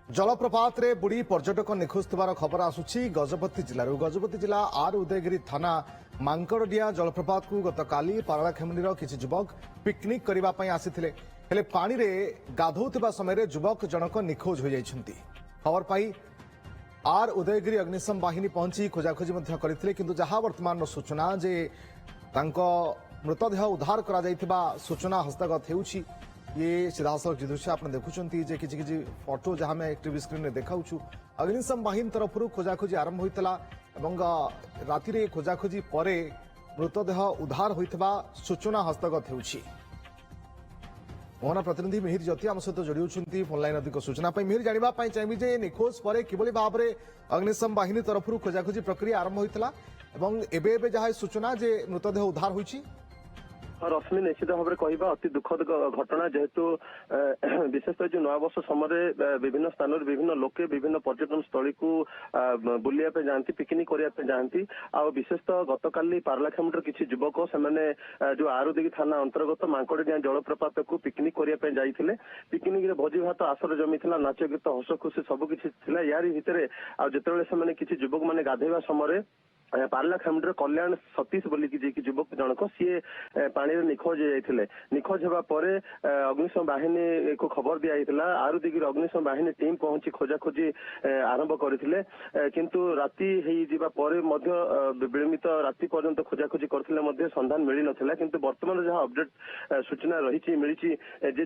जलप्रपात रे बुड़ी पर्यटक निखोज थिबार खबर आसुछि गजपति जिला आर उदयगिरी थाना मांकड़डिया जलप्रपात को गतकाली पारलाखेमुंडीर किछि युवक पिकनिक करबा पई आसिथिले हेले पानी रे गाधौथिबा समय युवक जनक निखोज हो जाइछन्ति। खबर पाई आर उदयगिरी अग्निशम बाहिनी पहुंची खोजाखोजी मध्य करथिले किंतु जहां वर्तमान सूचना जे तांको मृतदेह उद्धार करा जाइथिबा सूचना हस्तगत हेउछि। ये सीधासलख दृश्य आप देखुं कि फोटो जहां मैं टीवी स्क्रीन में देखा अग्निशम बाहिनी तरफ खोजाखोजी आरंभ होता राति खोजाखोजी पर मृतदेह उद्धार होता सूचना हस्तगत होउछि। मोहना प्रतिनिधि मिहिर ज्योति आम सहित जोड़ी फोनलाइन अधिक सूचना मिहिर जानापी चाहिए जे निखोज पर किभली भाव में अग्निशम बाहिनी तरफ खोजाखोजी प्रक्रिया आरंभ होता एवं जहाँ सूचना जे मृतदेह उद्धार होइछि। रश्मि निश्चित भाव में कहवा अति दुखद घटना जेहेतु विशेषतः जो नया वर्ष समय विभिन्न स्थान विभिन्न लोके विभिन्न पर्यटन स्थली को बुलिया जाती पिकनिक करने जाती विशेषतः गतकाली पारलाखेमुंडीर किसी युवक से जो आरुदिगी थाना अंतर्गत मांकड़डिया जलप्रपात को पिकनिक करने जाते पिकनिक भोजी भात आसर जमी नाच गीत हस खुशी सबकि यार भितर जिते किसी युवक मैंने गाधेवा समय पारलाखेमुंडीर कल्याण सतीश बोलिकी युवक जनक सी पानी निखोज जाते निखोज होगा अग्निशम बाहिनी को खबर दिया आरुदिगिर अग्निशम बाहिनी टीम पहुंची खोजाखोजी आरंभ करथिले किंतु राति विलंबित राति पर्यंत खोजाखोजी करथिले संधान मिली नथिला किंतु वर्तमान जहां अपडेट सूचना रही मिली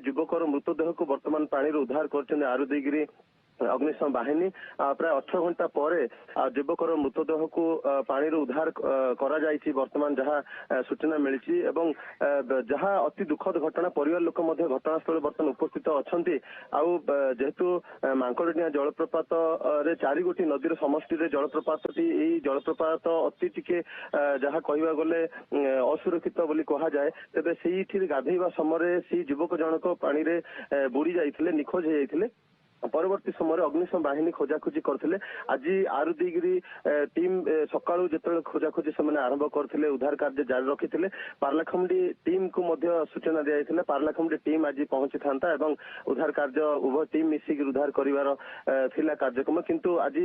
युवकर मृतदेह को वर्तमान पानी उद्धार कर आरुदिगिरी अग्निशम बाहिनी प्राय 18 घंटा पर युवकर मृतदेह को पानी उद्धार वर्तमान जहाँ सूचना मिली एवं जहाँ अति दुखद घटना परिवार लोक घटनास्थल बर्तमान उपस्थित अच्छा जेहेतु मांकड़डिया जलप्रपात रे 4 गोटी नदीर समष्टि जलप्रपात जलप्रपात अति टिके जहाँ कहवा गले असुरक्षित बोली कहा जाए तेज से गाधेवा समय से युवक जनक पानी बुड़ी जाते निखोज हो जाते परवर्ती समय अग्निशम बाहिनी खोजाखोजी करथिले। आज आरुदिगिरी टीम सकाळु जेतले खोजाखोजी से आरंभ करथिले उद्धार कार्य जारी रखिथिले पारलाखेमुंडी टीम को मध्य सूचना दिया जायथिले पारलाखेमुंडी टीम आज पहुंची थांता एवं उद्धार कार्य उभय टीम मिसिक उद्धार करिवार थिला कार्यक्रम किंतु आज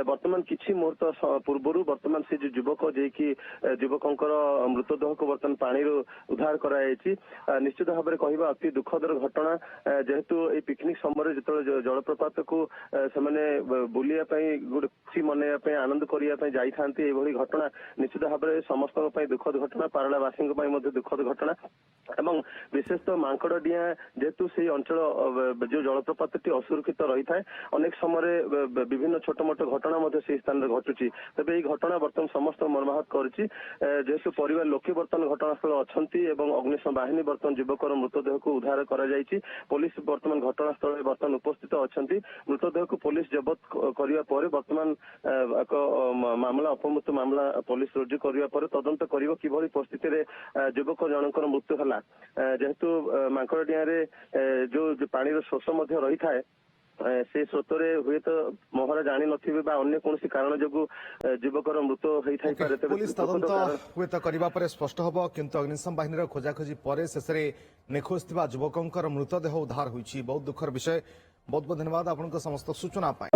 वर्तमान किछि मुहूर्त पूर्वरु वर्तमान से जो युवक जे कि युवकंकर मृतदेह को वर्तमान पानी उद्धार करायछि। निश्चित भाव में कहबा अति दुखदर घटना जेहेतु ए पिकनिक समय जेतले जलप्रपात को बुलिया गोटे खुशी मनइबा आनंद करने जाई घटना निश्चित भाव में समस्त दुखद घटना पारलावासी दुखद घटना एवं विशेषतः मांकड़डिया जेहेतु से अंचल जो जलप्रपात असुरक्षित रही है अनेक समय विभिन्न छोट मोट घटना से स्थान में घटुची तेज ये घटना बर्तमान समस्त मर्माहत करेतु परिवार लोके बर्तमान घटनास्थल अच्छा अग्निशम बाहिनी बर्तमान युवकर मृतदेह को उद्धार कर पुलिस बर्तमान घटनास्थल बर्तमान उपस्थित अच्छा मृतदेह को पुलिस जबत करने पर बर्तमान एक मामला अपमृत्यु मामला पुलिस रुजु करने तदंत कर किभली परिस्थिति युवक जनकर मृत्यु है जेहेतु मांकड़डिया जो पानी स्रोत रही था से स्रोतरे हुए तो मोहरा जानी नथिबे बा अन्य कोनसी कारण जगु युवकर मृत्यु होई थाई पारे पुलिस तदंत हुए तो करबा परे स्पष्ट हबो किंतु अग्निशम बाहिनीर खोजाखोजी परे शेषरे निखोज थिबा युवकंकर मृतदेह उद्धार होईछि। बहुत दुखर विषय। बहुत बहुत धन्यवाद आपन समस्त सूचना पाए।